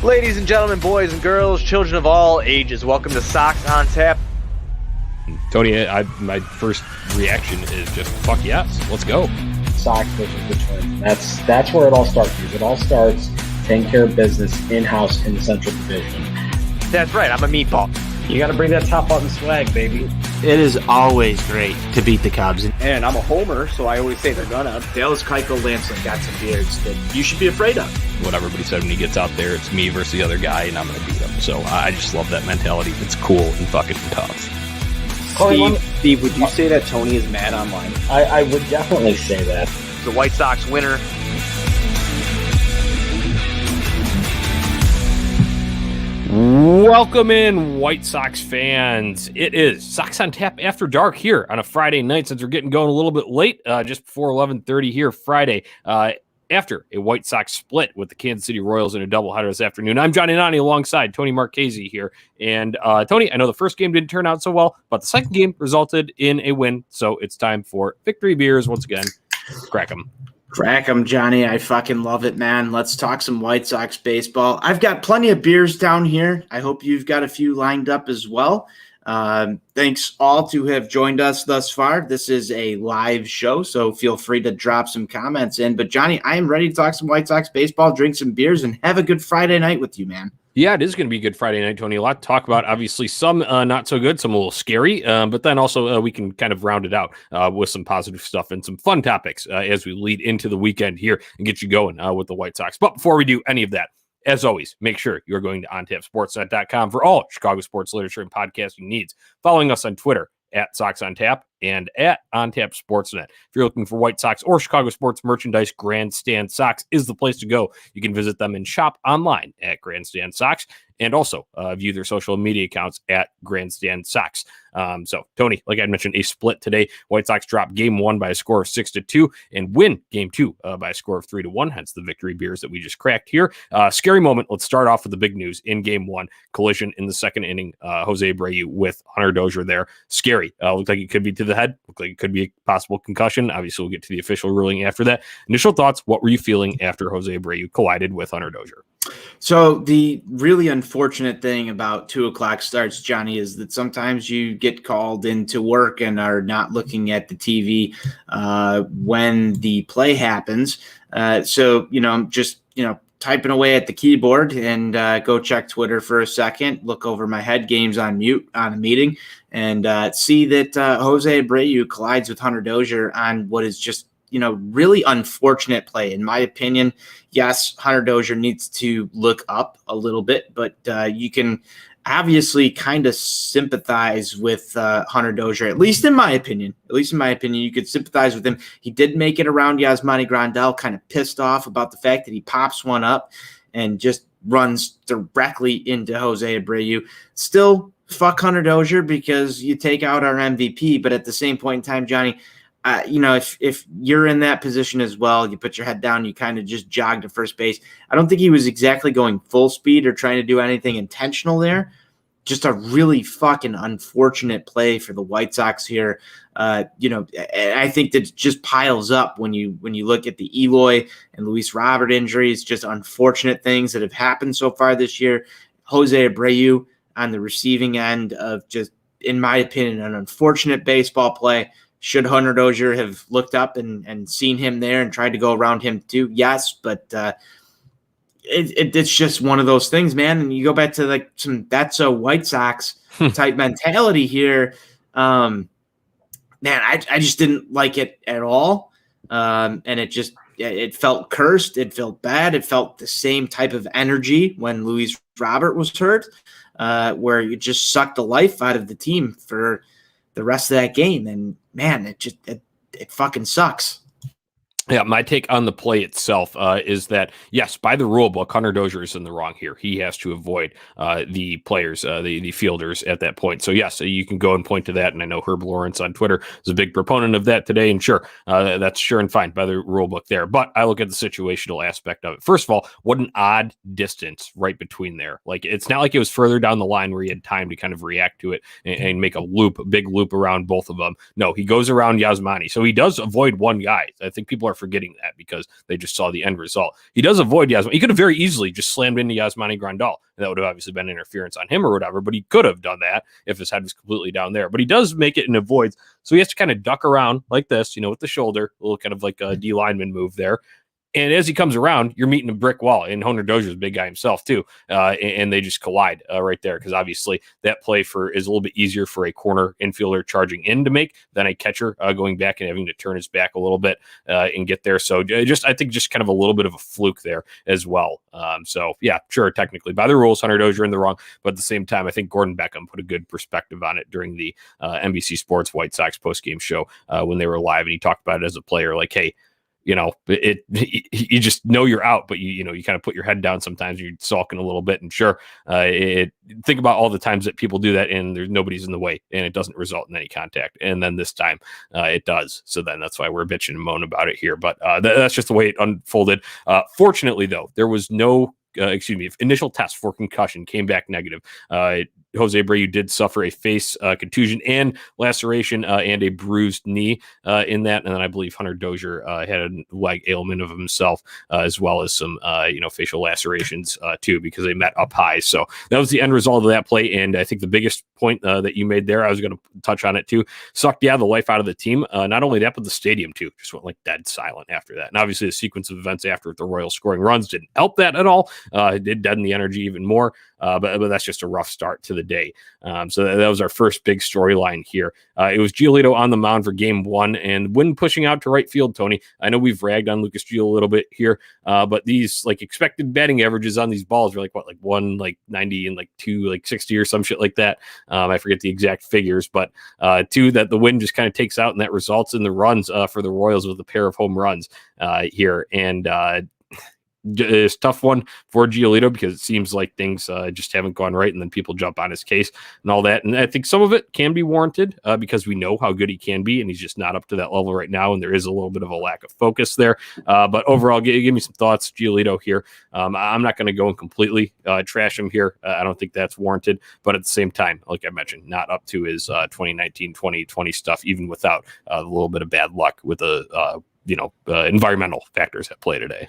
Ladies and gentlemen, boys and girls, children of all ages, welcome to Sox On Tap. Tony, my first reaction is just, fuck yes, let's go. Sox versus the Twins. That's where it all starts. It all starts taking care of business in-house in the Central Division. That's right, I'm a meatball. You got to bring that top button swag, baby. It is always great to beat the Cubs. And I'm a homer, so I always say they're gonna. Dallas Keuchel Lansing got some beards that you should be afraid of. What everybody said when he gets out there, it's me versus the other guy, and I'm going to beat him. So I just love that mentality. It's cool and fucking tough. Steve, would you say that Tony is mad online? I would definitely say that. The White Sox winner. Welcome in, White Sox fans. It is Sox on Tap After Dark here on a Friday night, since we're getting going a little bit late, just before 11:30 here Friday, after a White Sox split with the Kansas City Royals in a doubleheader this afternoon. I'm Johnny Nani alongside Tony Marchese here. And Tony, I know the first game didn't turn out so well, but the second game resulted in a win, so it's time for victory beers once again. Crack 'em. Crack 'em, Johnny. I fucking love it, man. Let's talk some White Sox baseball. I've got plenty of beers down here. I hope you've got a few lined up as well. Thanks all to have joined us thus far. This is a live show, so feel free to drop some comments in. But Johnny, I am ready to talk some White Sox baseball, drink some beers, and have a good Friday night with you, man. Yeah, it is going to be a good Friday night, Tony. A lot to talk about. Obviously, some not so good, some a little scary, but then also we can kind of round it out with some positive stuff and some fun topics as we lead into the weekend here and get you going with the White Sox. But before we do any of that, as always, make sure you're going to ontapsportsnet.com for all Chicago sports literature and podcasting needs. Following us on Twitter at Sox on Tap and at On Tap Sportsnet. If you're looking for White Sox or Chicago sports merchandise, Grandstand Sox is the place to go. You can visit them and shop online at Grandstand Sox, and also view their social media accounts at Grandstand Sox. So, Tony, like I mentioned, a split today. White Sox drop game one by a score of 6-2 and win game two by a score of 3-1, hence the victory beers that we just cracked here. Scary moment. Let's start off with the big news in game one. Collision in the second inning. Jose Abreu with Hunter Dozier there. Scary. Looked like it could be to the head. Looked like it could be a possible concussion. Obviously, we'll get to the official ruling after that. Initial thoughts, what were you feeling after Jose Abreu collided with Hunter Dozier? So the really unfortunate thing about 2:00 starts, Johnny, is that sometimes you get called into work and are not looking at the TV when the play happens. So, just typing away at the keyboard and go check Twitter for a second, look over my head, games on mute on a meeting, and see that Jose Abreu collides with Hunter Dozier on what is just really unfortunate play. In my opinion, yes, Hunter Dozier needs to look up a little bit, but you can obviously kind of sympathize with Hunter Dozier, at least in my opinion. You could sympathize with him. He did make it around Yasmani Grandal, kind of pissed off about the fact that he pops one up and just runs directly into Jose Abreu. Still, fuck Hunter Dozier because you take out our MVP, but at the same point in time, Johnny, if you're in that position as well, you put your head down, you kind of just jog to first base. I don't think he was exactly going full speed or trying to do anything intentional there. Just a really fucking unfortunate play for the White Sox here. I think that just piles up when you look at the Eloy and Luis Robert injuries, just unfortunate things that have happened so far this year. Jose Abreu on the receiving end of just, in my opinion, an unfortunate baseball play. Should Hunter Dozier have looked up and seen him there and tried to go around him too? Yes, but it's just one of those things, man. And you go back to like some that's a White Sox type mentality here. Man, I just didn't like it at all. And it felt cursed. It felt bad. It felt the same type of energy when Luis Robert was hurt, where it just sucked the life out of the team for the rest of that game. And man, it fucking sucks. Yeah, my take on the play itself is that, yes, by the rule book, Hunter Dozier is in the wrong here. He has to avoid the players, the fielders at that point. So, yes, you can go and point to that. And I know Herb Lawrence on Twitter is a big proponent of that today. And sure, that's sure and fine by the rule book there. But I look at the situational aspect of it. First of all, what an odd distance right between there. Like, it's not like it was further down the line where he had time to kind of react to it and make a big loop around both of them. No, he goes around Yasmani. So he does avoid one guy. I think people are are forgetting that because they just saw the end result. He does avoid Yasmani. He could have very easily just slammed into Yasmani Grandal, and that would have obviously been interference on him or whatever, but he could have done that if his head was completely down there. But he does make it and avoids, so he has to kind of duck around like this, with the shoulder, a little kind of like a D lineman move there. And as he comes around, you're meeting a brick wall. And Hunter Dozier's a big guy himself, too. And they just collide right there because obviously that play is a little bit easier for a corner infielder charging in to make than a catcher going back and having to turn his back a little bit and get there. So I think just kind of a little bit of a fluke there as well. So, yeah, sure, technically by the rules, Hunter Dozier in the wrong. But at the same time, I think Gordon Beckham put a good perspective on it during the NBC Sports White Sox postgame show when they were live. And he talked about it as a player like, hey, you just know you're out, but you kind of put your head down sometimes. You're sulking a little bit, and sure, think about all the times that people do that, and there's nobody's in the way, and it doesn't result in any contact. And then this time, it does. So then that's why we're bitching and moaning about it here. But that's just the way it unfolded. Fortunately, though, there was no. Initial test for concussion came back negative. Jose Abreu did suffer a face contusion and laceration and a bruised knee in that. And then I believe Hunter Dozier had a leg ailment of himself as well as some, facial lacerations too, because they met up high. So that was the end result of that play. And I think the biggest point that you made there, I was going to touch on it too, sucked the life out of the team. Not only that, but the stadium too, just went like dead silent after that. And obviously the sequence of events after the Royals scoring runs didn't help that at all. It did deaden the energy even more, but that's just a rough start to the day. So that was our first big storyline here. It was Giolito on the mound for game one, and when pushing out to right field, Tony, I know we've ragged on Lucas Gio a little bit here, but these expected batting averages on these balls are like 90 and 260 or some shit like that. I forget the exact figures, but two that the wind just kind of takes out, and that results in the runs for the Royals with a pair of home runs here. And it's a tough one for Giolito because it seems like things just haven't gone right, and then people jump on his case and all that. And I think some of it can be warranted because we know how good he can be, and he's just not up to that level right now, and there is a little bit of a lack of focus there. But overall, give me some thoughts, Giolito here. I'm not going to go and completely trash him here. I don't think that's warranted, but at the same time, like I mentioned, not up to his 2019-2020 stuff, even without a little bit of bad luck with the environmental factors at play today.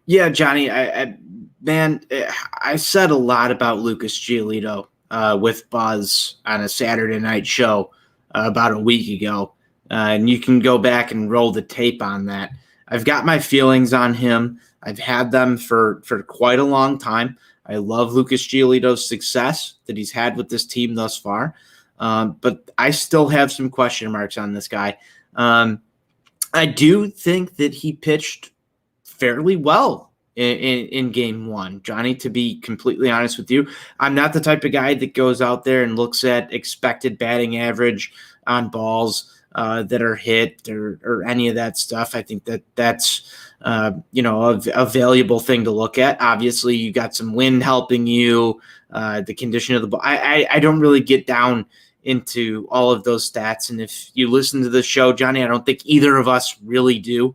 Yeah, Johnny, I said a lot about Lucas Giolito with Buzz on a Saturday night show about a week ago, and you can go back and roll the tape on that. I've got my feelings on him. I've had them for quite a long time. I love Lucas Giolito's success that he's had with this team thus far, but I still have some question marks on this guy. I do think that he pitched fairly well in game one, Johnny, to be completely honest with you. I'm not the type of guy that goes out there and looks at expected batting average on balls that are hit or any of that stuff. I think that's a valuable thing to look at. Obviously, you got some wind helping you, the condition of the ball. I don't really get down into all of those stats. And if you listen to the show, Johnny, I don't think either of us really do.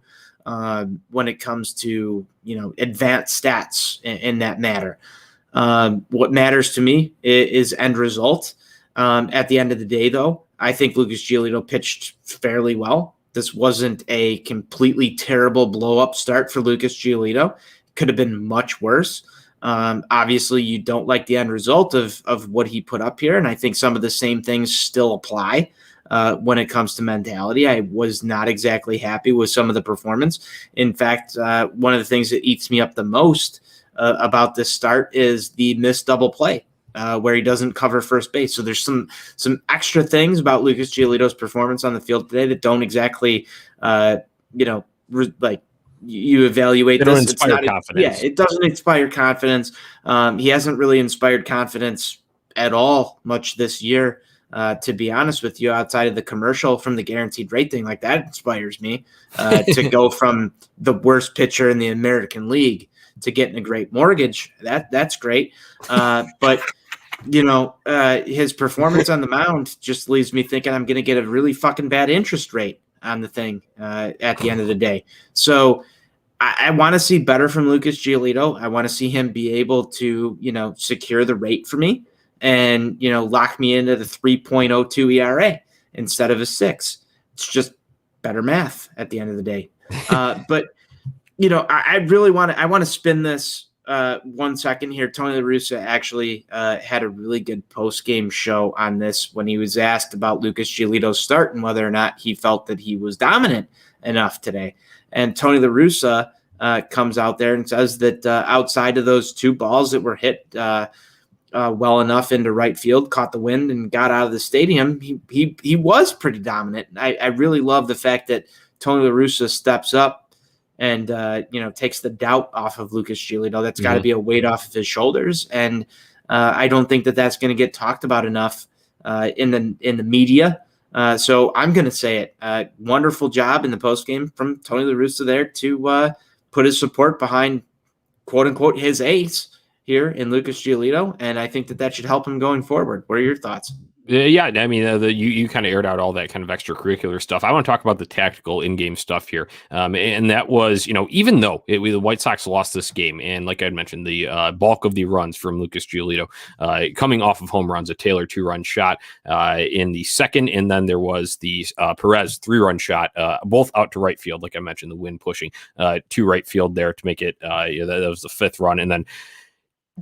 When it comes to, advanced stats in that matter. What matters to me is end result. At the end of the day, though, I think Lucas Giolito pitched fairly well. This wasn't a completely terrible blow-up start for Lucas Giolito. Could have been much worse. Obviously, you don't like the end result of what he put up here, and I think some of the same things still apply. When it comes to mentality, I was not exactly happy with some of the performance. In fact, one of the things that eats me up the most about this start is the missed double play where he doesn't cover first base. So there's some extra things about Lucas Giolito's performance on the field today that don't exactly, you evaluate. They don't this. inspire confidence. Yeah, it doesn't inspire confidence. He hasn't really inspired confidence at all much this year. To be honest with you, outside of the commercial from the guaranteed rate thing, like that inspires me to go from the worst pitcher in the American League to getting a great mortgage. That's great. But his performance on the mound just leaves me thinking I'm going to get a really fucking bad interest rate on the thing at the end of the day. So I want to see better from Lucas Giolito. I want to see him be able to, secure the rate for me. And, lock me into the 3.02 ERA instead of a 6. It's just better math at the end of the day. But I really want to spin this 1 second here. Tony La Russa actually had a really good post-game show on this when he was asked about Lucas Giolito's start and whether or not he felt that he was dominant enough today. And Tony La Russa comes out there and says that outside of those 2 balls that were hit well enough into right field, caught the wind and got out of the stadium, he was pretty dominant. I really love the fact that Tony La Russa steps up and takes the doubt off of Lucas Giolito. That's got to be a weight off of his shoulders, and I don't think that that's going to get talked about enough in the media. So I'm going to say it. Wonderful job in the postgame from Tony La Russa there to put his support behind, quote unquote, his ace here in Lucas Giolito, and I think that should help him going forward. What are your thoughts? Yeah, I mean, you kind of aired out all that kind of extracurricular stuff. I want to talk about the tactical in-game stuff here, and that was, even though the White Sox lost this game, and like I mentioned, the bulk of the runs from Lucas Giolito coming off of home runs, a Taylor 2-run shot in the second, and then there was the Perez 3-run shot, both out to right field, like I mentioned, the wind pushing to right field there to make it, that was the 5th run, and then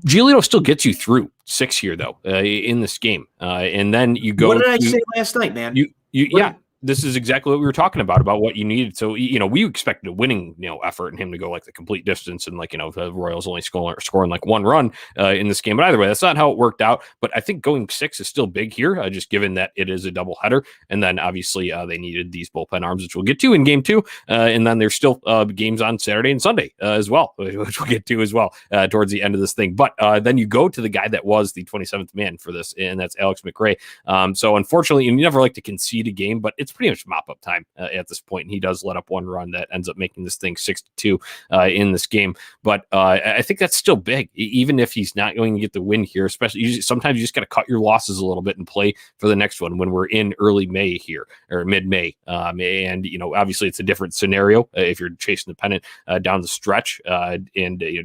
Giolito still gets you through 6 here, though, in this game. And then you go. What did I say last night, man? Yeah, this is exactly what we were talking about what you needed. So, we expected a winning, effort in him to go like the complete distance and the Royals only scoring like 1 run in this game. But either way, that's not how it worked out. But I think going 6 is still big here, just given that it is a doubleheader. And then obviously they needed these bullpen arms, which we'll get to in game 2. And then there's still games on Saturday and Sunday as well, which we'll get to as well towards the end of this thing. But then you go to the guy that was the 27th man for this, and that's Alex Mcrae. So unfortunately, you never like to concede a game, but it's pretty much mop-up time at this point, and he does let up 1 run that ends up making this thing 6-2 in this game. But I think that's still big, even if he's not going to get the win here. Especially, sometimes you just got to cut your losses a little bit and play for the next one when we're in early May here, or mid-May. And obviously it's a different scenario if you're chasing the pennant down the stretch and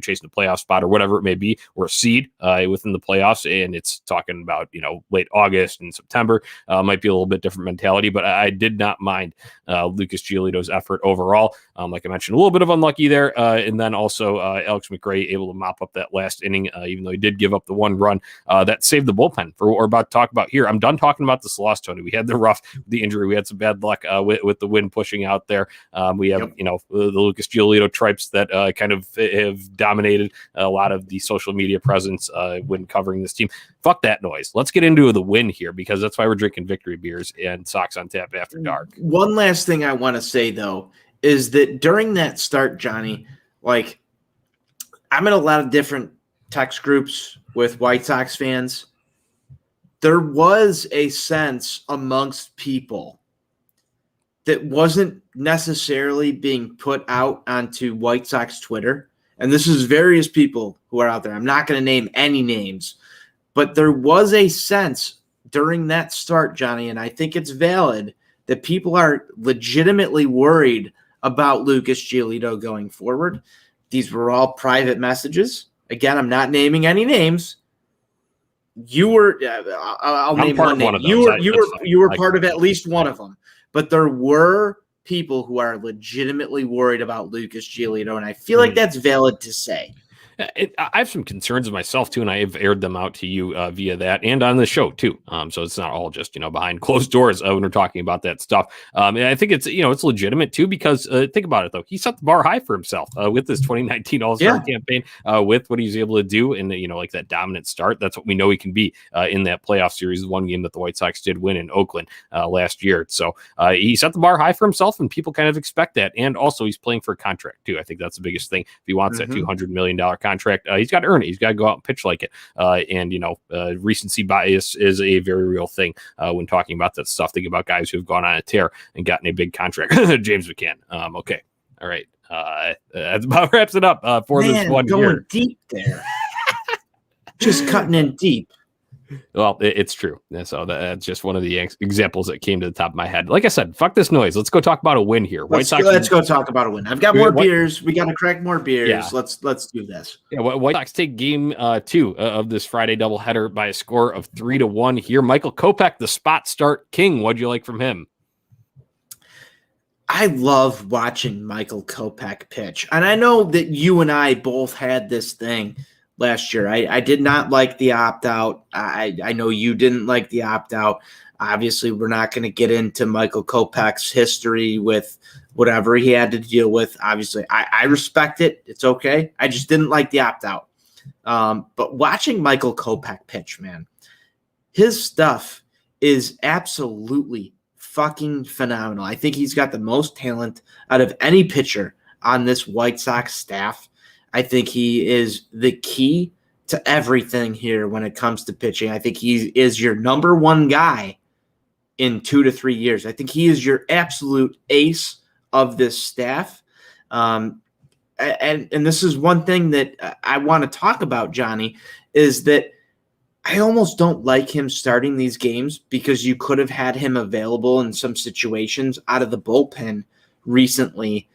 chasing the playoff spot or whatever it may be, or a seed within the playoffs, and it's talking about late August and September. Might be a little bit different mentality, but I did not mind Lucas Giolito's effort overall. Like I mentioned, a little bit of unlucky there, and then also Alex Mcrae able to mop up that last inning, even though he did give up the 1 run that saved the bullpen for what we're about to talk about here. I'm done talking about this loss, Tony. We had the injury. We had some bad luck with the wind pushing out there. We have the Lucas Giolito tripes that kind of have dominated a lot of the social media presence when covering this team. Fuck that noise. Let's get into the win here, because that's why we're drinking victory beers and Sox on Tap after dark. One last thing I want to say, though, is that during that start, Johnny, I'm in a lot of different text groups with White Sox fans. There was a sense amongst people that wasn't necessarily being put out onto White Sox Twitter. And this is various people who are out there. I'm not going to name any names, but there was a sense during that start, Johnny, and I think it's valid, that people are legitimately worried about Lucas Giolito going forward. These were all private messages. Again, I'm not naming any names. You were, I'll name one name. You were part of at least one of them. But there were people who are legitimately worried about Lucas Giolito, and I feel like that's valid to say. I have some concerns of myself too, and I have aired them out to you via that and on the show too. So it's not all just behind closed doors when we're talking about that stuff. And I think it's it's legitimate too, because think about it though, he set the bar high for himself with this 2019 All-Star campaign, with what he's able to do, and like that dominant start. That's what we know he can be in that playoff series. The one game that the White Sox did win in Oakland last year. So he set the bar high for himself, and people kind of expect that. And also he's playing for a contract too. I think that's the biggest thing. If he wants that $200 million contract, he's got to earn it. He's got to go out and pitch like it. And recency bias is a very real thing when talking about that stuff. Think about guys who have gone on a tear and gotten a big contract. James McCann. Okay. All right. That about wraps it up for this one going year. Deep there. Just cutting in deep. Well, it's true. So that's just one of the examples that came to the top of my head. Like I said, fuck this noise. Let's go talk about a win here. Let's go talk about a win. I've got more beers. We got to crack more beers. Yeah. Let's do this. Yeah, White Sox take game 2 of this Friday doubleheader by a score of 3-1 here. Michael Kopech, the spot start king. What'd you like from him? I love watching Michael Kopech pitch. And I know that you and I both had this thing last year. I did not like the opt-out. I know you didn't like the opt-out. Obviously, we're not going to get into Michael Kopech's history with whatever he had to deal with. Obviously, I respect it. It's okay. I just didn't like the opt-out. But watching Michael Kopech pitch, man, his stuff is absolutely fucking phenomenal. I think he's got the most talent out of any pitcher on this White Sox staff. I think he is the key to everything here when it comes to pitching. I think he is your number one guy in 2 to 3 years. I think he is your absolute ace of this staff. And this is one thing that I want to talk about, Johnny, is that I almost don't like him starting these games because you could have had him available in some situations out of the bullpen recently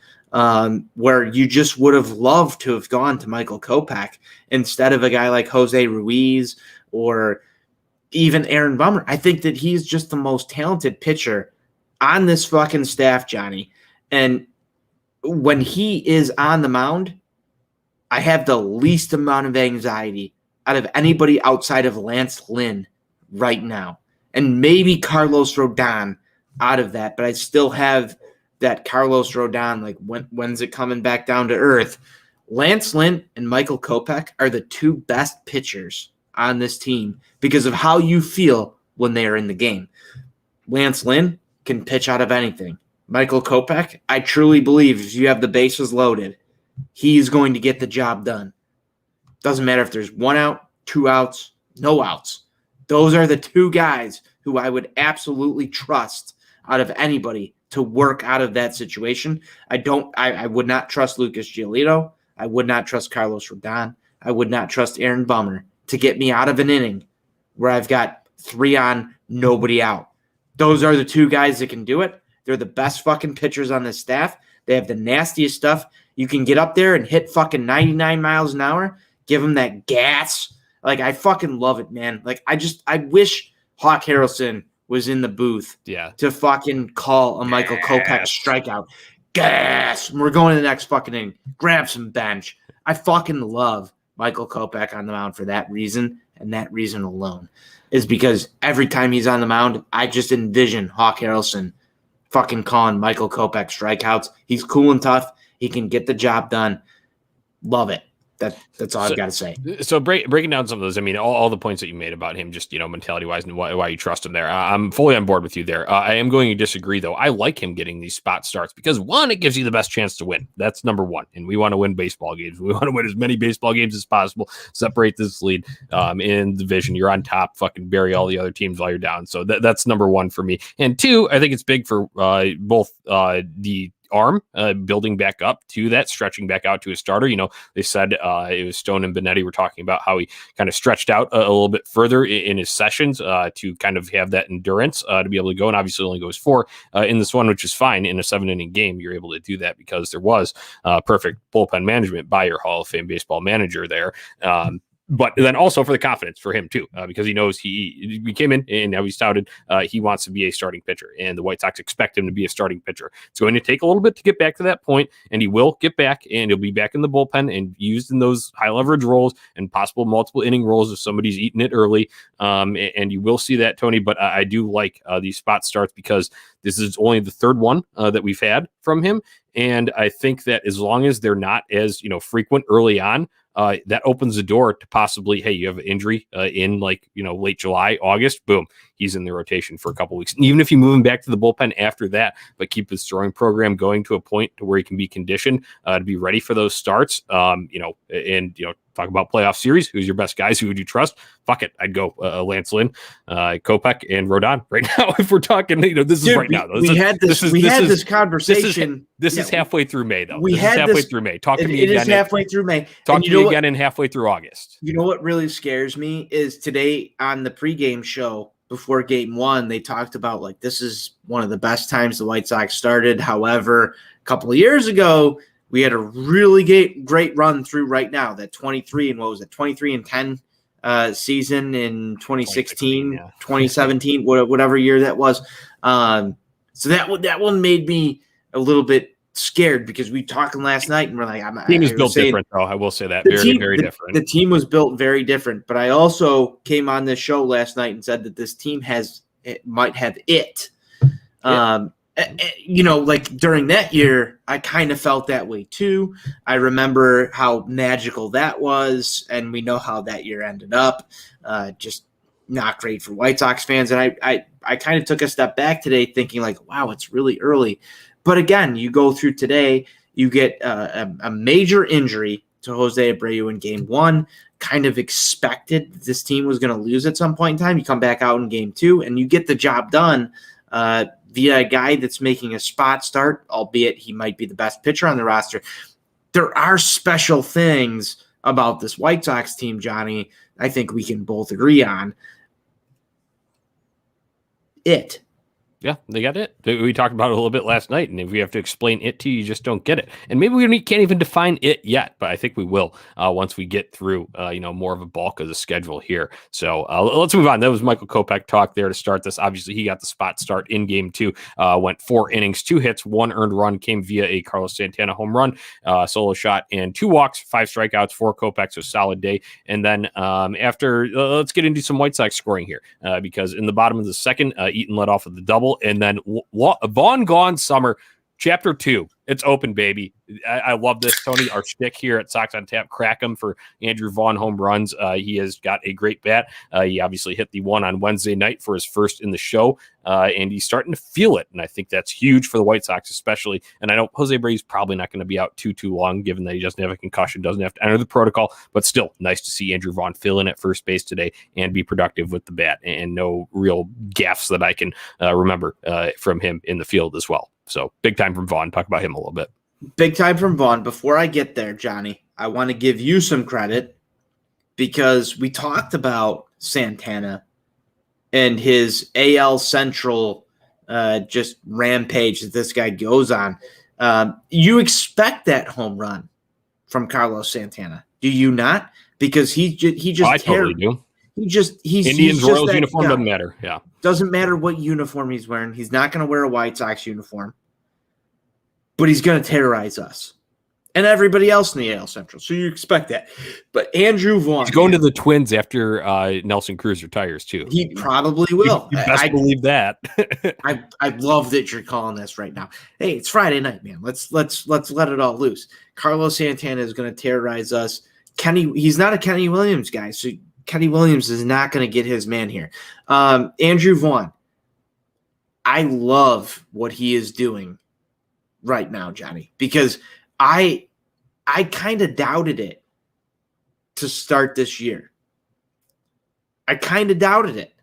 where you just would have loved to have gone to Michael Kopech instead of a guy like Jose Ruiz or even Aaron Bummer. I think that he's just the most talented pitcher on this fucking staff, Johnny. And when he is on the mound, I have the least amount of anxiety out of anybody outside of Lance Lynn right now. And maybe Carlos Rodon out of that, but I still have that Carlos Rodon, like when's it coming back down to earth? Lance Lynn and Michael Kopech are the two best pitchers on this team because of how you feel when they are in the game. Lance Lynn can pitch out of anything. Michael Kopech, I truly believe if you have the bases loaded, he's going to get the job done. Doesn't matter if there's 1 out, 2 outs, no outs. Those are the two guys who I would absolutely trust out of anybody to work out of that situation. I would not trust Lucas Giolito. I would not trust Carlos Rodon. I would not trust Aaron Bummer to get me out of an inning where I've got 3 on, nobody out. Those are the two guys that can do it. They're the best fucking pitchers on this staff. They have the nastiest stuff. You can get up there and hit fucking 99 miles an hour. Give him that gas. Like, I fucking love it, man. Like, I wish Hawk Harrelson was in the booth to fucking call a Michael Kopech strikeout. Gas. We're going to the next fucking inning. Grab some bench. I fucking love Michael Kopech on the mound for that reason, and that reason alone is because every time he's on the mound, I just envision Hawk Harrelson fucking calling Michael Kopech strikeouts. He's cool and tough. He can get the job done. Love it. That's all I've got to say. So breaking down some of those, I mean, all the points that you made about him, just, mentality-wise and why you trust him there. I'm fully on board with you there. I am going to disagree, though. I like him getting these spot starts because, one, it gives you the best chance to win. That's number one. And we want to win baseball games. We want to win as many baseball games as possible, separate this lead in the division. You're on top, fucking bury all the other teams while you're down. So that's number one for me. And two, I think it's big for both the arm building back up to that, stretching back out to a starter. They said it was Stone and Benetti were talking about how he kind of stretched out a little bit further in his sessions to kind of have that endurance to be able to go, and obviously only goes 4 in this one, which is fine. In a 7-inning game, you're able to do that because there was perfect bullpen management by your Hall of Fame baseball manager there. But then also for the confidence for him too, because he knows he came in and now he's touted he wants to be a starting pitcher, and the White Sox expect him to be a starting pitcher. It's going to take a little bit to get back to that point, and he will get back, and he'll be back in the bullpen and used in those high leverage roles and possible multiple inning roles if somebody's eating it early. And you will see that, Tony. But I do like these spot starts because this is only the third one that we've had from him, and I think that as long as they're not as frequent early on, that opens the door to possibly, hey, you have an injury in late July, August, boom, he's in the rotation for a couple weeks. And even if you move him back to the bullpen after that, but keep his throwing program going to a point to where he can be conditioned to be ready for those starts, talk about playoff series. Who's your best guys? Who would you trust? Fuck it. I'd go Lance Lynn, Kopech, and Rodon right now. If we're talking, this is right now. We had this conversation. This is halfway through May, though. This is halfway through May. Talk to me again. It is halfway through May. Talk to me again in halfway through August. You know what really scares me is today on the pregame show before Game 1, they talked about this is one of the best times the White Sox started. However, a couple of years ago, we had a really great run through right now, that 23 and 10 season in 2016, 2017, whatever year that was. So that one made me a little bit scared because we talking last night and we're like, team is built different, though. I will say that very different. The team was built very different, but I also came on this show last night and said that this team might have it. Like during that year, I kind of felt that way too. I remember how magical that was, and we know how that year ended up. Just not great for White Sox fans. And I kind of took a step back today thinking like, wow, it's really early. But again, you go through today, you get a major injury to Jose Abreu in game one, kind of expected this team was going to lose at some point in time. You come back out in game two and you get the job done via a guy that's making a spot start, albeit he might be the best pitcher on the roster. There are special things about this White Sox team, Johnny, I think we can both agree on. Yeah, they got it. We talked about it a little bit last night, and if we have to explain it to you, you just don't get it. And maybe we can't even define it yet, but I think we will once we get through, more of a bulk of the schedule here. So let's move on. That was Michael Kopech talk there to start this. Obviously, he got the spot start in game two, went 4 innings, 2 hits, 1 earned run, came via a Carlos Santana home run, solo shot, and 2 walks, 5 strikeouts for Kopech, so solid day. And then after, let's get into some White Sox scoring here, because in the bottom of the second, Eaton led off with the double. And then Vaughn Gone Summer, Chapter 2. It's open, baby. I love this, Tony. Our shtick here at Sox on Tap, crack him for Andrew Vaughn home runs. He has got a great bat. He obviously hit the one on Wednesday night for his first in the show, and he's starting to feel it. And I think that's huge for the White Sox, especially. And I know Jose Abreu's probably not going to be out too long, given that he doesn't have a concussion, doesn't have to enter the protocol. But still, nice to see Andrew Vaughn fill in at first base today and be productive with the bat, and no real gaffes that I can remember from him in the field as well. So big time from Vaughn. Talk about him a little bit. Big time from Vaughn. Before I get there, Johnny, I want to give you some credit because we talked about Santana and his AL Central just rampage that this guy goes on. You expect that home run from Carlos Santana, do you not? Because he just I totally do. He's Indians just Royals uniform guy. doesn't matter. Yeah, doesn't matter what uniform he's wearing. He's not going to wear a White Sox uniform, but he's going to terrorize us and everybody else in the AL Central. So you expect that. But Andrew Vaughn, he's going to the Twins after Nelson Cruz retires too. He probably will. You best believe that. I love that you're calling this right now. Hey, it's Friday night, man. Let's let it all loose. Carlos Santana is going to terrorize us. He's not a Kenny Williams guy, so Kenny Williams is not going to get his man here. Andrew Vaughn, I love what he is doing right now, Johnny, because I kind of doubted it to start this year. I kind of doubted it.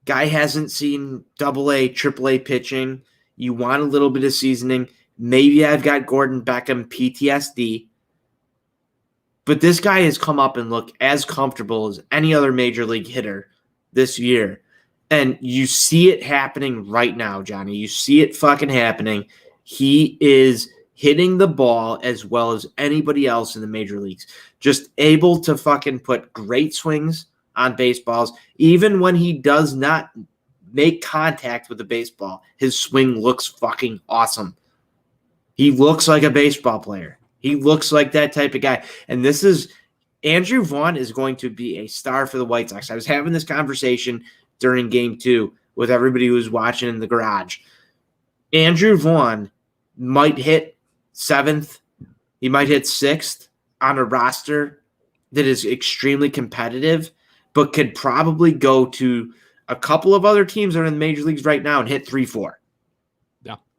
Guy hasn't seen AA, AAA pitching. You want a little bit of seasoning. Maybe I've got Gordon Beckham PTSD. But this guy has come up and looked as comfortable as any other major league hitter this year. And you see it happening right now, Johnny. You see it fucking happening. He is hitting the ball as well as anybody else in the major leagues. Just able to fucking put great swings on baseballs. Even when he does not make contact with the baseball, his swing looks fucking awesome. He looks like a baseball player. He looks like that type of guy. And this is Andrew Vaughn is going to be a star for the White Sox. I was having this conversation during game 2 with everybody who was watching in the garage. Andrew Vaughn might hit 7th. He might hit 6th on a roster that is extremely competitive, but could probably go to a couple of other teams that are in the major leagues right now and hit 3-4.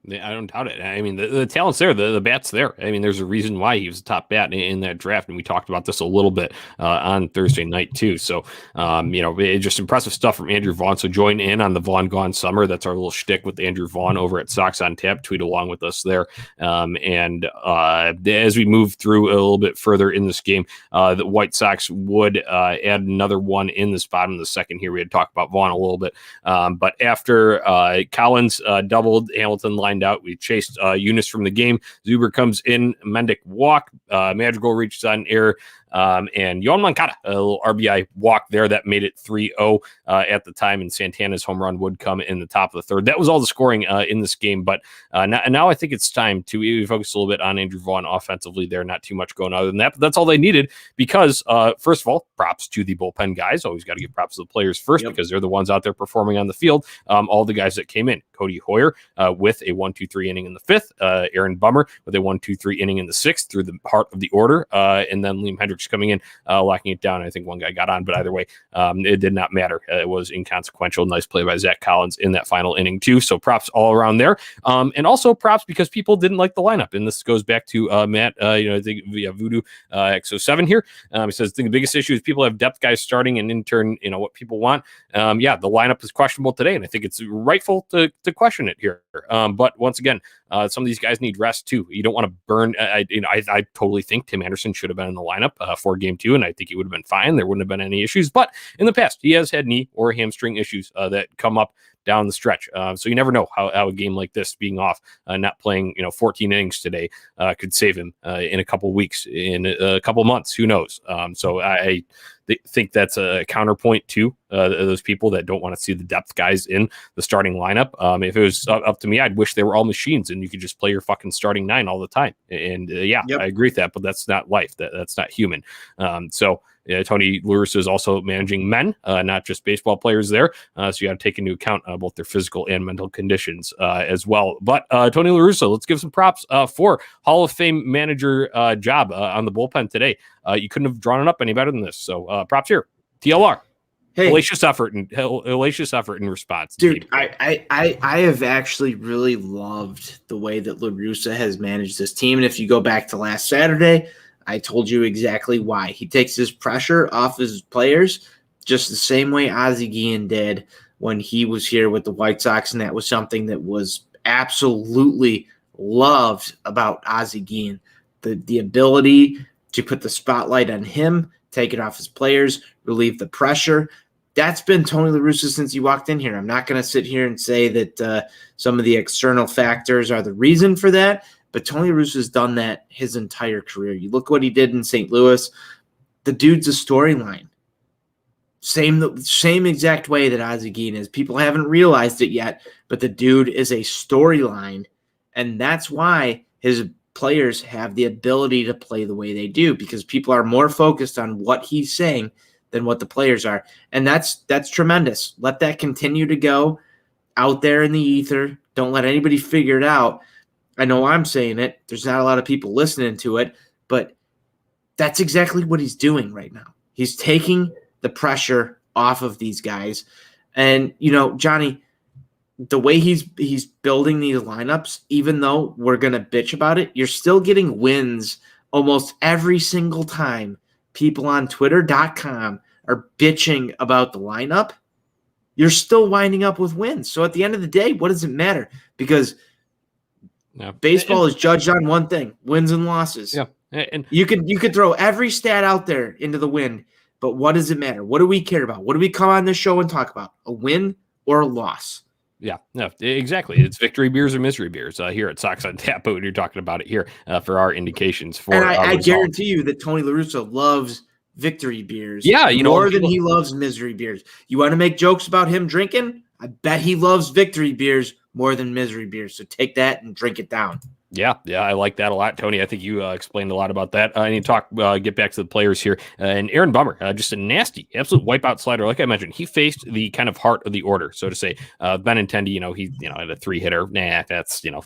I don't doubt it. I mean, the talent's there. The bat's there. I mean, there's a reason why he was the top bat in that draft, and we talked about this a little bit on Thursday night too. So, just impressive stuff from Andrew Vaughn. So join in on the Vaughn Gone Summer. That's our little shtick with Andrew Vaughn over at Sox on Tap. Tweet along with us there. As we move through a little bit further in this game, the White Sox would add another one in this bottom of the second here. We had talked about Vaughn a little bit, but after Collins doubled, Hamilton lined out. We chased Eunice from the game. Zuber comes in, Mendick walk. Madrigal reaches on air. And Yoan Moncada, a little RBI walk there that made it 3-0 at the time, and Santana's home run would come in the top of the third. That was all the scoring in this game, but now I think it's time to focus a little bit on Andrew Vaughn offensively there. Not too much going other than that, but that's all they needed because, first of all, props to the bullpen guys. Always got to give props to the players first because they're the ones out there performing on the field. All the guys that came in, Cody Hoyer with a 1-2-3 inning in the fifth, Aaron Bummer with a 1-2-3 inning in the sixth through the heart of the order, and then Liam Hendricks coming in, locking it down. I think one guy got on, but either way, it did not matter. It was inconsequential. Nice play by Zach Collins in that final inning too. So props all around there, and also props because people didn't like the lineup. And this goes back to Matt. I think via Voodoo X07 here. He says the biggest issue is people have depth guys starting, and in turn, what people want. The lineup is questionable today, and I think it's rightful to question it here. But once again, some of these guys need rest too. You don't want to burn. I totally think Tim Anderson should have been in the lineup for game 2, and I think he would have been fine. There wouldn't have been any issues. But in the past, he has had knee or hamstring issues that come up down the stretch. So you never know how a game like this being off, not playing, 14 innings today could save him in a couple weeks, in a couple months. Who knows? So I think that's a counterpoint to those people that don't want to see the depth guys in the starting lineup. If it was up to me, I'd wish they were all machines and you could just play your fucking starting 9 all the time. And I agree with that, but that's not life. That's not human. Tony La Russa is also managing men, not just baseball players there. So you got to take into account both their physical and mental conditions as well. But Tony La Russa, let's give some props for Hall of Fame manager job on the bullpen today. You couldn't have drawn it up any better than this. So props here. TLR. Hey, hellacious effort in response. Dude, I have actually really loved the way that La Russa has managed this team. And if you go back to last Saturday, I told you exactly why. He takes his pressure off his players just the same way Ozzie Guillen did when he was here with the White Sox, and that was something that was absolutely loved about Ozzie Guillen. The ability to put the spotlight on him, take it off his players, relieve the pressure. That's been Tony La Russa since he walked in here. I'm not going to sit here and say that some of the external factors are the reason for that, but Tony La Russa has done that his entire career. You look what he did in St. Louis. The dude's a storyline. Same exact way that Ozzie Guillen is. People haven't realized it yet, but the dude is a storyline, and that's why his players have the ability to play the way they do, because people are more focused on what he's saying than what the players are. And that's tremendous. Let that continue to go out there in the ether. Don't let anybody figure it out. I know I'm saying it. There's not a lot of people listening to it, but that's exactly what he's doing right now. He's taking the pressure off of these guys. And, Johnny, the way he's building these lineups, even though we're going to bitch about it, you're still getting wins almost every single time people on Twitter.com are bitching about the lineup. You're still winding up with wins. So at the end of the day, what does it matter? Because baseball is judged on one thing: wins and losses. Yeah, and you could throw every stat out there into the wind, but what does it matter? What do we care about? What do we come on this show and talk about? A win or a loss? Yeah, no, exactly. It's victory beers or misery beers here at Sox on Tap. But when you're talking about it here for our indications for, and I guarantee you that Tony La Russa loves victory beers. Yeah, more than he loves misery beers. You want to make jokes about him drinking? I bet he loves victory beers more than misery beers. So take that and drink it down. Yeah, I like that a lot, Tony. I think you explained a lot about that. I need to get back to the players here. And Aaron Bummer, just a nasty, absolute wipeout slider. Like I mentioned, he faced the kind of heart of the order, so to say. Benintendi, he had a 3-hitter.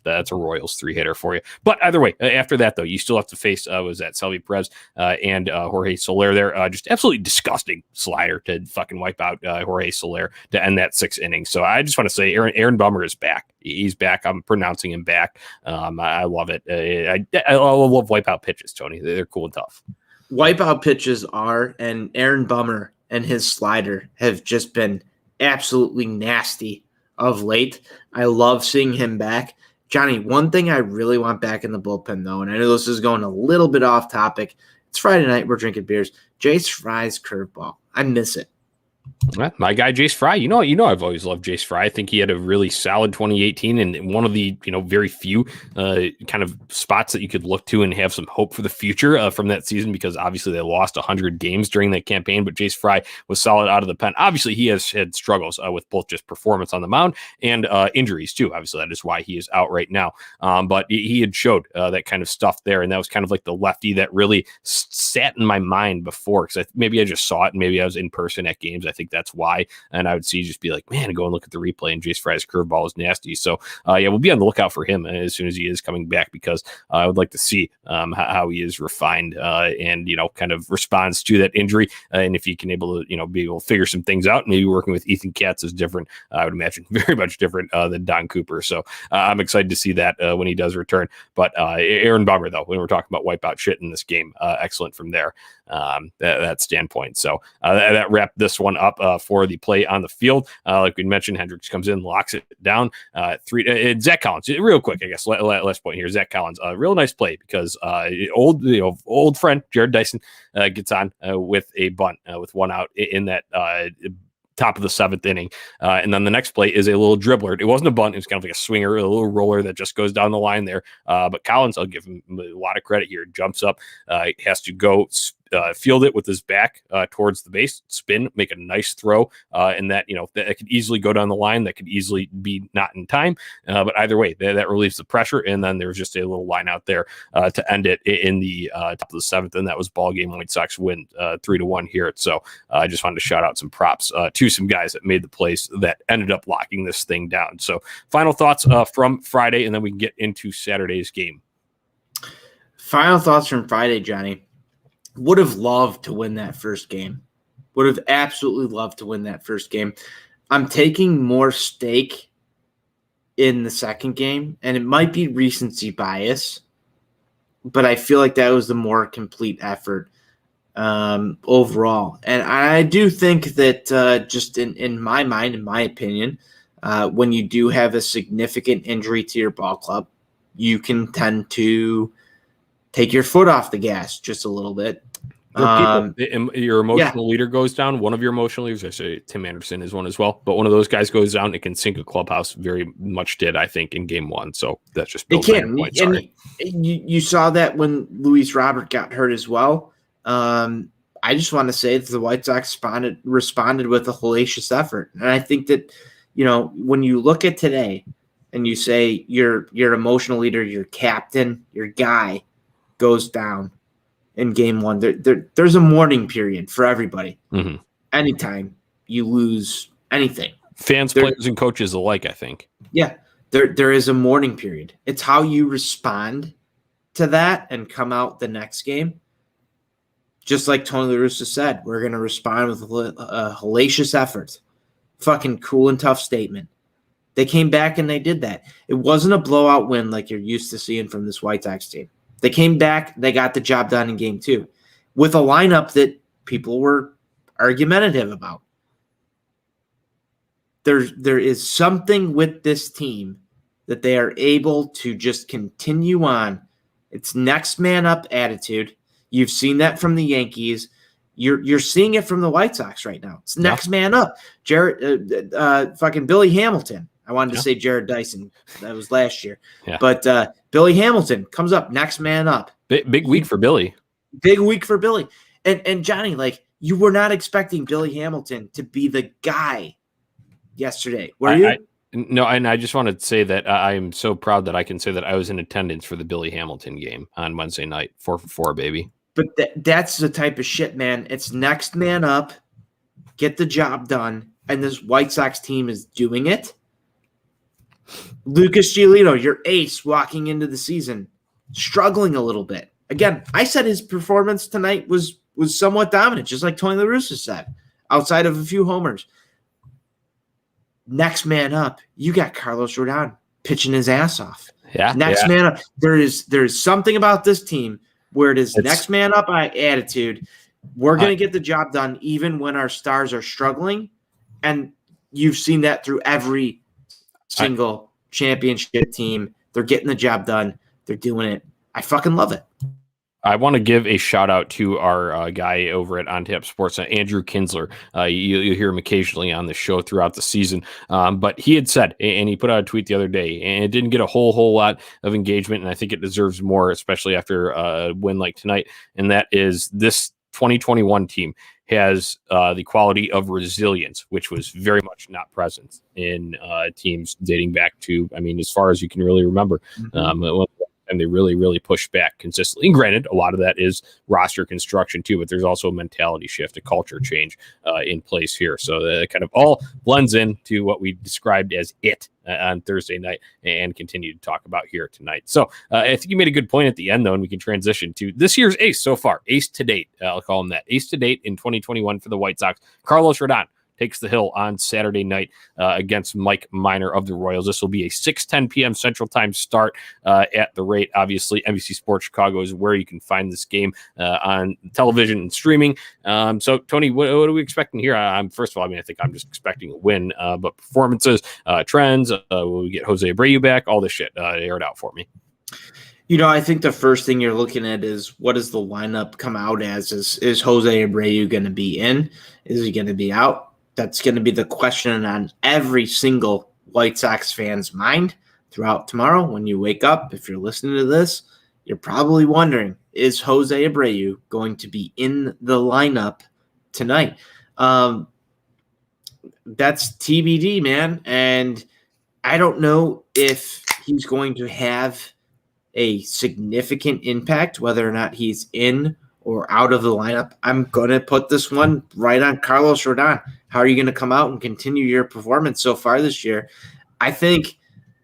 That's a Royals 3-hitter for you. But either way, after that though, you still have to face was that Salvi Perez and Jorge Soler there. Just absolutely disgusting slider to fucking wipe out Jorge Soler to end that 6th inning. So I just want to say Aaron Bummer is back. He's back. I'm pronouncing him back. I love it. I love wipeout pitches, Tony. They're cool and tough. Wipeout pitches are, and Aaron Bummer and his slider have just been absolutely nasty of late. I love seeing him back. Johnny, one thing I really want back in the bullpen, though, and I know this is going a little bit off topic. It's Friday night. We're drinking beers. Jace Fry's curveball. I miss it. My guy, Jace Fry. I've always loved Jace Fry. I think he had a really solid 2018 and one of the, very few kind of spots that you could look to and have some hope for the future from that season, because obviously they lost 100 games during that campaign, but Jace Fry was solid out of the pen. Obviously, he has had struggles with both just performance on the mound and injuries too. Obviously, that is why he is out right now. But he had showed that kind of stuff there, and that was kind of like the lefty that really sat in my mind before, because maybe I just saw it, and maybe I was in person at games. I think that's why. And I would just be like, man, go and look at the replay, and Jace Fry's curveball is nasty. So we'll be on the lookout for him as soon as he is coming back, because I would like to see how he is refined and kind of responds to that injury, and if he can be able to figure some things out. Maybe working with Ethan Katz is different. I would imagine very much different than Don Cooper. So I'm excited to see that when he does return. But Aaron Bummer, though, when we're talking about wipeout shit in this game, excellent from there. That standpoint. So that wrapped this one up for the play on the field. Like we mentioned, Hendricks comes in, locks it down. Zach Collins, real quick, I guess. Last point here, Zach Collins, real nice play, because old friend Jared Dyson gets on with a bunt with one out in that top of the 7th inning. And then the next play is a little dribbler. It wasn't a bunt. It was kind of like a swinger, a little roller that just goes down the line there. But Collins, I'll give him a lot of credit here. Jumps up, has to go field it with his back towards the base, spin, make a nice throw, and that that could easily go down the line. That could easily be not in time, but either way, that relieves the pressure. And then there's just a little line out there to end it in the top of the 7th, and that was ball game. White Sox win 3-1 here. So I just wanted to shout out some props to some guys that made the plays that ended up locking this thing down. So final thoughts from Friday, and then we can get into Saturday's game. Final thoughts from Friday, Johnny. Would have loved to win that first game. Would have absolutely loved to win that first game. I'm taking more stake in the second game, and it might be recency bias, but I feel like that was the more complete effort overall. And I do think that just in my mind, in my opinion, when you do have a significant injury to your ball club, you can tend to take your foot off the gas just a little bit. Your emotional leader goes down. One of your emotional leaders, I say Tim Anderson is one as well, but one of those guys goes down. It can sink a clubhouse. Very much did, I think, in game 1. So that's just it can. And you saw that when Luis Robert got hurt as well. I just want to say that the White Sox responded with a hellacious effort, and I think that when you look at today and you say your emotional leader, your captain, your guy goes down in game 1, there's a mourning period for everybody. Mm-hmm. Anytime you lose anything, fans, players, and coaches alike, I think. Yeah, there is a mourning period. It's how you respond to that and come out the next game. Just like Tony La Russa said, we're going to respond with a hellacious effort. Fucking cool and tough statement. They came back and they did that. It wasn't a blowout win like you're used to seeing from this White Sox team. They came back, they got the job done in game 2 with a lineup that people were argumentative about. There is something with this team that they are able to just continue on. It's next man up attitude. You've seen that from the Yankees. You're seeing it from the White Sox right now. It's next man up. Jared, fucking Billy Hamilton. I wanted to say Jared Dyson. That was last year. Yeah. But Billy Hamilton comes up, next man up. Big week for Billy. Big week for Billy. And Johnny, like, you were not expecting Billy Hamilton to be the guy yesterday, were you? No, and I just wanted to say that I am so proud that I can say that I was in attendance for the Billy Hamilton game on Wednesday night. 4 for 4, baby. But that's the type of shit, man. It's next man up, get the job done, and this White Sox team is doing it. Lucas Giolito, your ace walking into the season, struggling a little bit. Again, I said his performance tonight was somewhat dominant, just like Tony La Russa said, outside of a few homers. Next man up, you got Carlos Rodon pitching his ass off. Yeah. Next man up. There's something about this team where it is next man up attitude. We're going to get the job done even when our stars are struggling. And you've seen that through every single championship team. They're getting the job done. They're doing it. I fucking love it. I want to give a shout out to our guy over at On Tap Sports, Andrew Kinsler. You hear him occasionally on the show throughout the season. But he had said, and he put out a tweet the other day, and it didn't get a whole lot of engagement. And I think it deserves more, especially after a win like tonight. And that is this 2021 team has the quality of resilience, which was very much not present in teams dating back to, I mean, as far as you can really remember. And they really push back consistently. And granted, a lot of that is roster construction too, but there's also a mentality shift, a culture change in place here. So that kind of all blends into what we described as it on Thursday night and continue to talk about here tonight. So I think you made a good point at the end, though, and we can transition to this year's ace so far, ace to date. I'll call him that. Ace to date in 2021 for the White Sox, Carlos Rodon. Takes the hill on Saturday night against Mike Minor of the Royals. This will be a 6:10 p.m. Central Time start at the rate. Obviously, NBC Sports Chicago is where you can find this game on television and streaming. So, Tony, what are we expecting here? First of all, I mean, I think I'm just expecting a win, but performances, trends, will we get Jose Abreu back? All this shit, air it out for me. I think the first thing you're looking at is what does the lineup come out as? Is Jose Abreu going to be in? Is he going to be out? That's going to be the question on every single White Sox fan's mind throughout tomorrow. When you wake up, if you're listening to this, you're probably wondering, is Jose Abreu going to be in the lineup tonight? That's TBD, man. And I don't know if he's going to have a significant impact, whether or not he's in or out of the lineup. I'm going to put this one right on Carlos Rodon. How are you going to come out and continue your performance so far this year? I think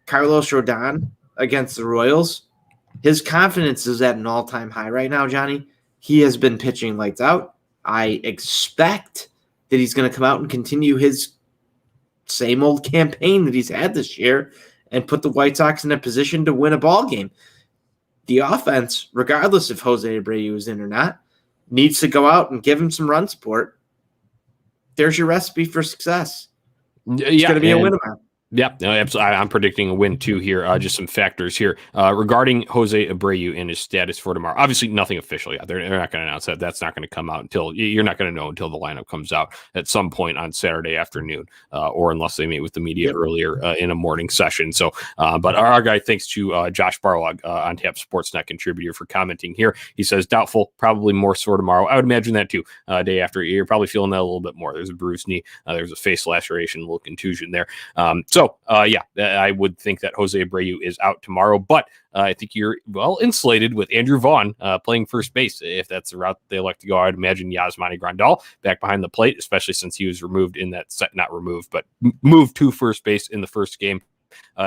Carlos Rodon against the Royals, his confidence is at an all-time high right now, Johnny. He has been pitching lights out. I expect that he's going to come out and continue his same old campaign that he's had this year and put the White Sox in a position to win a ball game. The offense, regardless if Jose Abreu is in or not, needs to go out and give him some run support. There's your recipe for success. It's going to be a win amount. Yeah, no, absolutely. I'm predicting a win too here. Just some factors here regarding Jose Abreu and his status for tomorrow. Obviously, nothing official yet. They're not going to announce that. That's not going to come out until you're not going to know until the lineup comes out at some point on Saturday afternoon, or unless they meet with the media earlier in a morning session. So, but our guy, thanks to Josh Barlog on Tap Sportsnet contributor for commenting here. He says doubtful, probably more sore tomorrow. I would imagine that too. Day after, you're probably feeling that a little bit more. There's a bruised knee. There's a face laceration, a little contusion there. I would think that Jose Abreu is out tomorrow, but I think you're well insulated with Andrew Vaughn playing first base. If that's the route they like to go, I'd imagine Yasmani Grandal back behind the plate, especially since he was removed in that set, not removed, but moved to first base in the first game.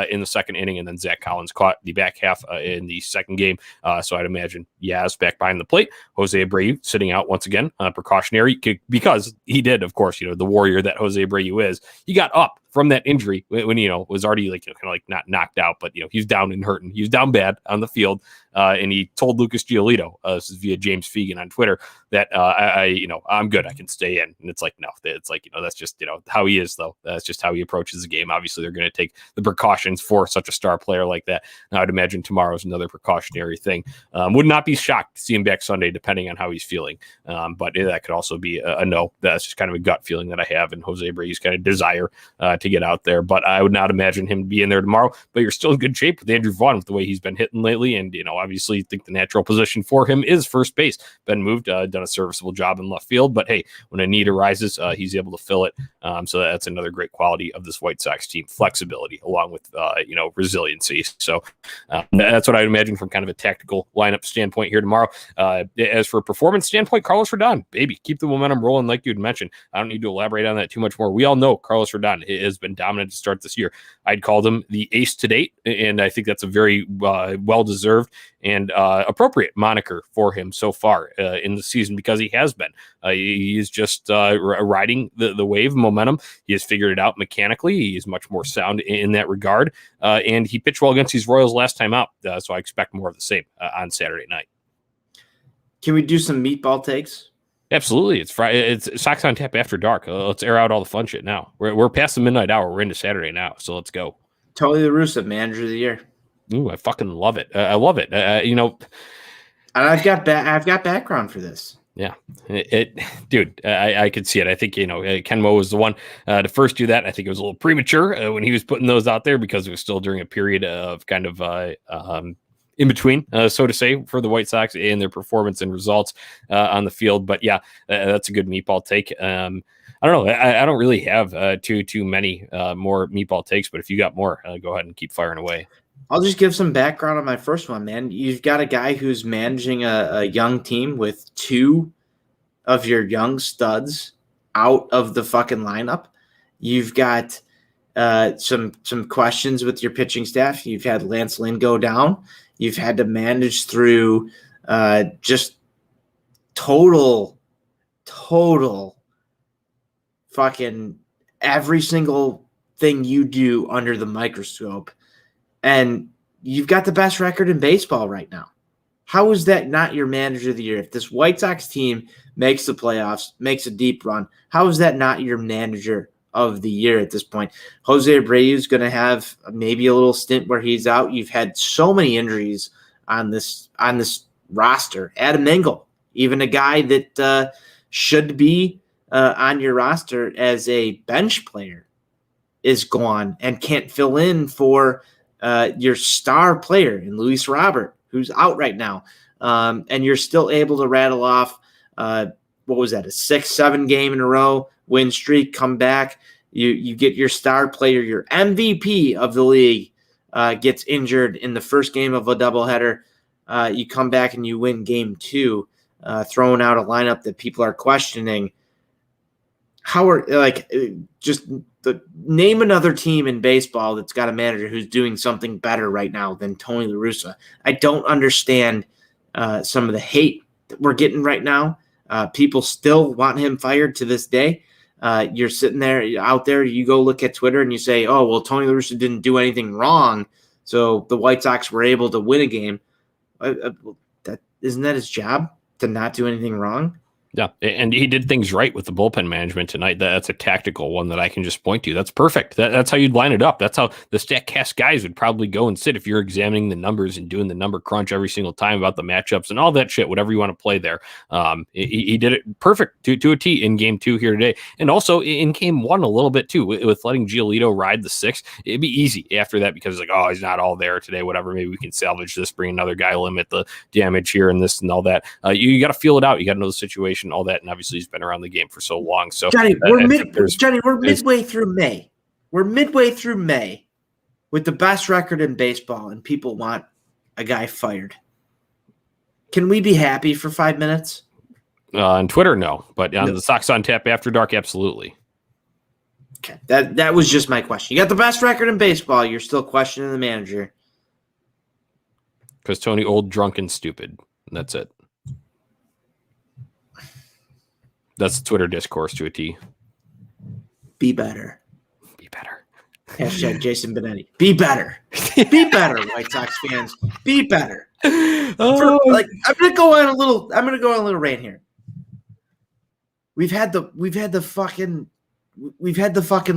In the second inning, and then Zach Collins caught the back half in the second game. So I'd imagine Yaz back behind the plate. Jose Abreu sitting out once again, precautionary, because he did, of course, the warrior that Jose Abreu is. He got up from that injury when was already kind of not knocked out, but he's down and hurting. He was down bad on the field, and he told Lucas Giolito, this is via James Fegan on Twitter, that I'm good, I can stay in. And it's like, no, it's like that's just how he is, though. That's just how he approaches the game. Obviously, they're going to take the precautions for such a star player like that. Now, I'd imagine tomorrow's another precautionary thing. Would not be shocked to see him back Sunday, depending on how he's feeling. But that could also be a no. That's just kind of a gut feeling that I have, and Jose Abreu's kind of desire to get out there. But I would not imagine him being there tomorrow. But you're still in good shape with Andrew Vaughn with the way he's been hitting lately, and obviously think the natural position for him is first base. Been moved, done a serviceable job in left field, but hey, when a need arises, he's able to fill it. So that's another great quality of this White Sox team: flexibility, along with resiliency. So that's what I'd imagine from kind of a tactical lineup standpoint here tomorrow. As for a performance standpoint, Carlos Rodon, baby, keep the momentum rolling, like you'd mentioned. I don't need to elaborate on that too much more. We all know Carlos Rodon has been dominant to start this year. I'd called him the ace to date, and I think that's a very well-deserved and appropriate moniker for him so far in the season, because he has been. He is just riding the wave of momentum. He has figured it out mechanically. He is much more sound in that regard, and he pitched well against these Royals last time out, so I expect more of the same on Saturday night. Can we do some meatball takes? Absolutely. It's Friday. It's Sox on Tap after dark. Let's air out all the fun shit now. We're past the midnight hour. We're into Saturday now, so let's go. Tony La Russa, manager of the year. Ooh, I fucking love it. I love it. And I've got background for this. Yeah, dude, I could see it. I think, Kenmo was the one to first do that. I think it was a little premature when he was putting those out there because it was still during a period of kind of in between, so to say, for the White Sox and their performance and results on the field. But yeah, that's a good meatball take. I don't know. I don't really have too many more meatball takes, but if you got more, go ahead and keep firing away. I'll just give some background on my first one, man. You've got a guy who's managing a young team with two of your young studs out of the fucking lineup. You've got some questions with your pitching staff. You've had Lance Lynn go down. You've had to manage through just total fucking every single thing you do under the microscope. And you've got the best record in baseball right now. How is that not your manager of the year? If this White Sox team makes the playoffs, makes a deep run, how is that not your manager of the year at this point? Jose Abreu is going to have maybe a little stint where he's out. You've had so many injuries on this roster. Adam Engel, even a guy that should be on your roster as a bench player, is gone and can't fill in for your star player in Luis Robert, who's out right now. And you're still able to rattle off, what was that, a 6-7 game in a row win streak, come back. You get your star player, your MVP of the league, gets injured in the first game of a doubleheader. You come back and you win game 2, throwing out a lineup that people are questioning. Name another team in baseball that's got a manager who's doing something better right now than Tony La Russa. I don't understand some of the hate that we're getting right now. People still want him fired to this day. You're sitting there out there, you go look at Twitter and you say, oh, well, Tony La Russa didn't do anything wrong, so the White Sox were able to win a game. Isn't that his job, to not do anything wrong? Yeah, and he did things right with the bullpen management tonight. That's a tactical one that I can just point to. That's perfect. That's how you'd line it up. That's how the StatCast guys would probably go and sit if you're examining the numbers and doing the number crunch every single time about the matchups and all that shit, whatever you want to play there. He did it perfect to a T in game 2 here today. And also in game 1 a little bit too, with letting Giolito ride the 6. It'd be easy after that because like, oh, he's not all there today, whatever. Maybe we can salvage this, bring another guy, limit the damage here and this and all that. You got to feel it out. You got to know the situation, all that, and obviously he's been around the game for so long. So Johnny, we're midway through May. We're midway through May with the best record in baseball, and people want a guy fired. Can we be happy for 5 minutes? On Twitter, no, but on the Sox on Tap After Dark, absolutely. Okay, that was just my question. You got the best record in baseball. You're still questioning the manager because Tony old, drunk, and stupid. That's it. That's the Twitter discourse to a T. Be better. Be better. Hashtag Jason Benetti. Be better. Be better, White Sox fans. Be better. I'm gonna go on a little rant here. We've had the fucking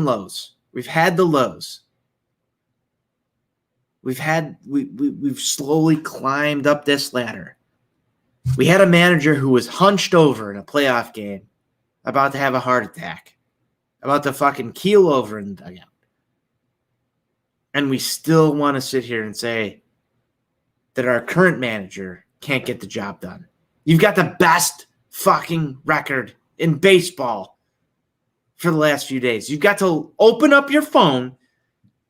lows. We've had the lows. We've slowly climbed up this ladder. We had a manager who was hunched over in a playoff game, about to have a heart attack, about to fucking keel over in the dugout. And we still want to sit here and say that our current manager can't get the job done. You've got the best fucking record in baseball for the last few days. You've got to open up your phone,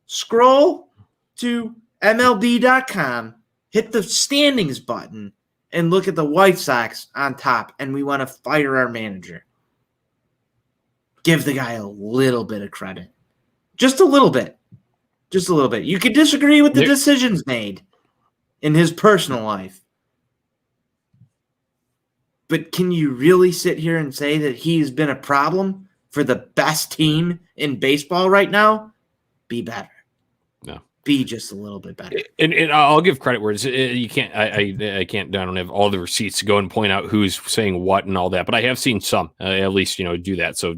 scroll to MLB.com, hit the standings button, and look at the White Sox on top, and we want to fire our manager. Give the guy a little bit of credit. Just a little bit. Just a little bit. You could disagree with the decisions made in his personal life. But can you really sit here and say that he's been a problem for the best team in baseball right now? Be better. No. be just a little bit better. And I'll give credit where you can't. I can't. I don't have all the receipts to go and point out who's saying what and all that. But I have seen some, at least, do that. So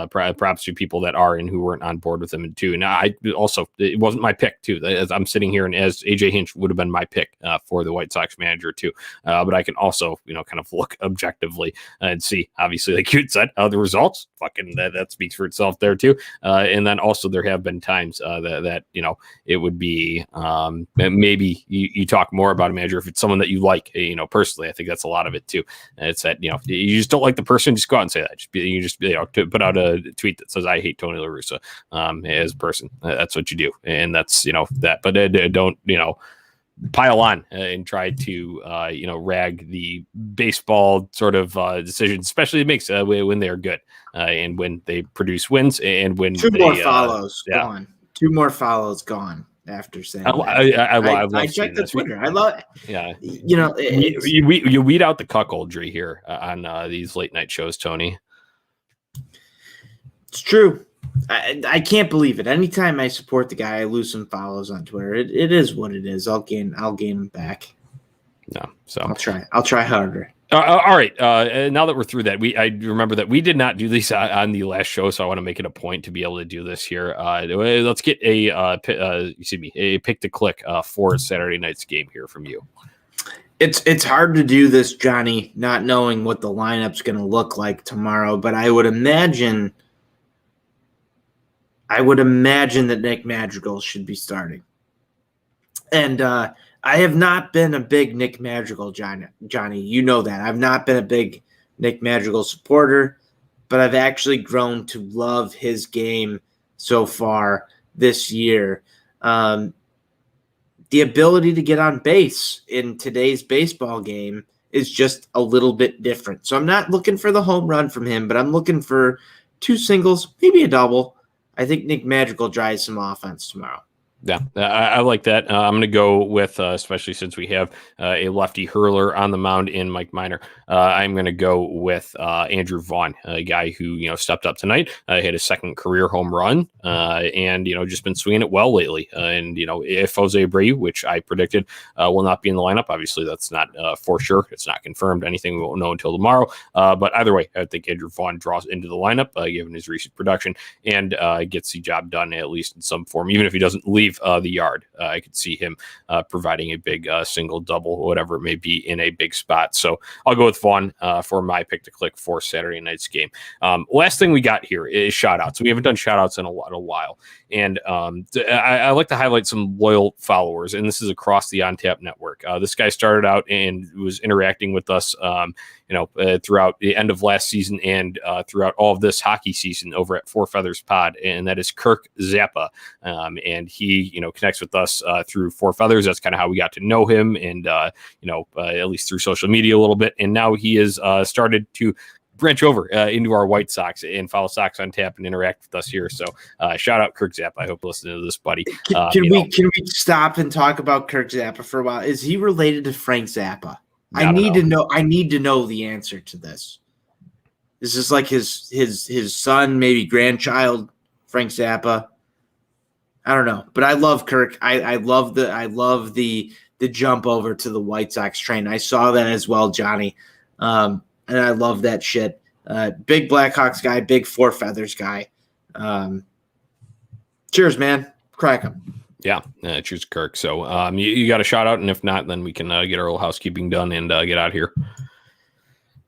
props to people that are and who weren't on board with them too. And I also, it wasn't my pick too. As I'm sitting here, and as AJ Hinch would have been my pick for the White Sox manager too. But I can also kind of look objectively and see, obviously, like you had said, the results. Fucking that speaks for itself there too. And then also there have been times that it would be maybe you talk more about a manager if it's someone that you like. Personally, I think that's a lot of it too. It's that you just don't like the person, just go out and say that. To put out a tweet that says I hate Tony La Russa as a person. That's what you do, and that's that. But don't pile on and try to rag the baseball sort of decisions, especially it makes when they're good and when they produce wins and when two more follows gone. Two more follows gone after saying I checked the Twitter. I love it. Yeah. You weed out the cuckoldry here on these late night shows, Tony. It's true. I can't believe it. Anytime I support the guy, I lose some follows on Twitter. It is what it is. I'll gain them back. No, so I'll try harder. All right. Now that we're through that, I remember that we did not do this on the last show, so I want to make it a point to be able to do this here. Let's get a pick to click for Saturday night's game here from you. It's hard to do this, Johnny, not knowing what the lineup's going to look like tomorrow. But I would imagine that Nick Madrigal should be starting, and I have not been a big Nick Madrigal, Johnny. You know that. I've not been a big Nick Madrigal supporter, but I've actually grown to love his game so far this year. The ability to get on base in today's baseball game is just a little bit different. So I'm not looking for the home run from him, but I'm looking for 2 singles, maybe a double. I think Nick Madrigal drives some offense tomorrow. Yeah, I like that. I'm going to go with, especially since we have a lefty hurler on the mound in Mike Minor, I'm going to go with Andrew Vaughn, a guy who, stepped up tonight, hit his second career home run, and, just been swinging it well lately. And, if Jose Abreu, which I predicted will not be in the lineup, obviously that's not for sure. It's not confirmed. Anything we won't know until tomorrow. But either way, I think Andrew Vaughn draws into the lineup, given his recent production, and gets the job done, at least in some form, even if he doesn't leave the yard. I could see him providing a big single, double, whatever it may be in a big spot. So I'll go with Vaughn for my pick to click for Saturday night's game. Last thing we got here is shout outs. We haven't done shout outs in a while. And I like to highlight some loyal followers, and this is across the On Tap network. This guy started out and was interacting with us throughout the end of last season and throughout all of this hockey season over at Four Feathers Pod, and that is Kirk Zappa. And he, connects with us through Four Feathers. That's kind of how we got to know him, and at least through social media a little bit. And now he has started to branch over into our White Sox and follow Sox on Tap and interact with us here. So shout out Kirk Zappa. I hope you listen to this, buddy. Can we stop and talk about Kirk Zappa for a while? Is he related to Frank Zappa? I need to know the answer to this. Is this like his son, maybe grandchild, Frank Zappa? I don't know, but I love Kirk. I love the jump over to the White Sox train. I saw that as well, Johnny. And I love that shit. Big Blackhawks guy, big Four Feathers guy. Cheers, man. Crack 'em. Yeah, cheers, Kirk. So you got a shout out, and if not, then we can get our little housekeeping done and get out of here.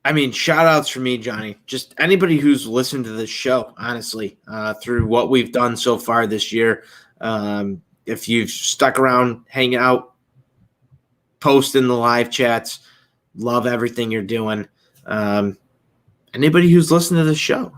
I mean, shout outs for me, Johnny. Just anybody who's listened to this show, honestly, through what we've done so far this year. If you've stuck around, hang out, post in the live chats, love everything you're doing. Anybody who's listened to the show.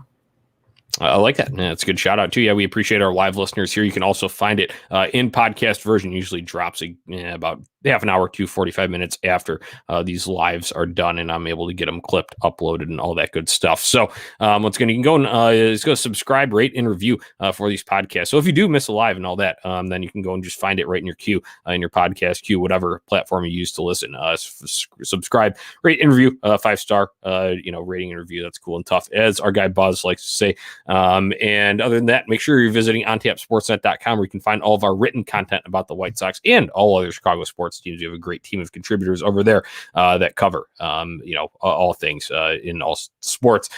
I like that. Yeah, it's a good shout out too. Yeah, we appreciate our live listeners here. You can also find it in podcast version. Usually drops about half an hour to 45 minutes after these lives are done, and I'm able to get them clipped, uploaded, and all that good stuff. So once again, you can go and go subscribe, rate, and review for these podcasts. So if you do miss a live and all that, then you can go and just find it right in your queue, in your podcast queue, whatever platform you use to listen. Subscribe, rate, and review, 5-star, rating and review. That's cool and tough, as our guy Buzz likes to say. And other than that, make sure you're visiting OnTapSportsNet.com, where you can find all of our written content about the White Sox and all other Chicago sports teams. You have a great team of contributors over there that cover, all things in all sports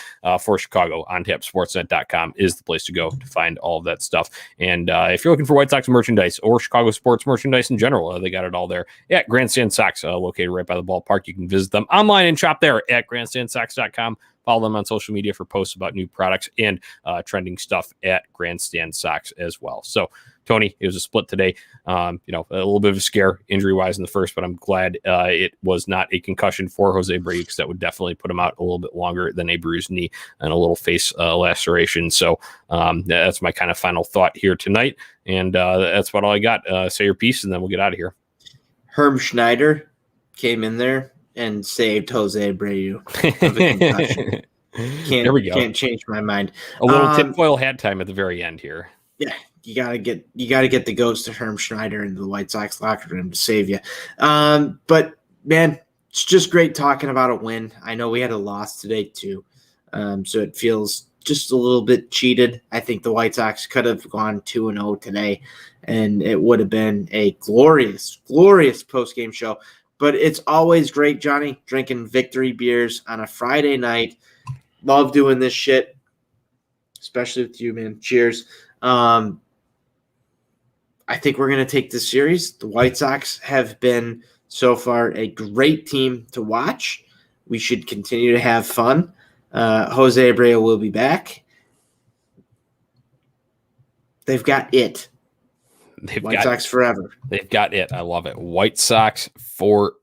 for Chicago. OnTapSportsNet.com is the place to go to find all of that stuff. And if you're looking for White Sox merchandise or Chicago sports merchandise in general, they got it all there at Grandstand Sox, located right by the ballpark. You can visit them online and shop there at GrandstandSox.com. Follow them on social media for posts about new products and trending stuff at Grandstand Sox as well. So, Tony, it was a split today. A little bit of a scare injury-wise in the first, but I'm glad it was not a concussion for Jose Abreu, because that would definitely put him out a little bit longer than a bruised knee and a little face laceration. So that's my kind of final thought here tonight. And that's about all I got. Say your piece, and then we'll get out of here. Herm Schneider came in there and saved Jose Abreu of a concussion. There we go. Can't change my mind. A little tinfoil hat time at the very end here. Yeah, you gotta get the ghost of Herm Schneider into the White Sox locker room to save you. But man, it's just great talking about a win. I know we had a loss today too, so it feels just a little bit cheated. I think the White Sox could have gone 2-0 today, and it would have been a glorious, glorious post-game show. But it's always great, Johnny, drinking victory beers on a Friday night. Love doing this shit, especially with you, man. Cheers. I think we're going to take this series. The White Sox have been so far a great team to watch. We should continue to have fun. Jose Abreu will be back. They've got it. White Sox forever. They've got it. I love it. White Sox forever.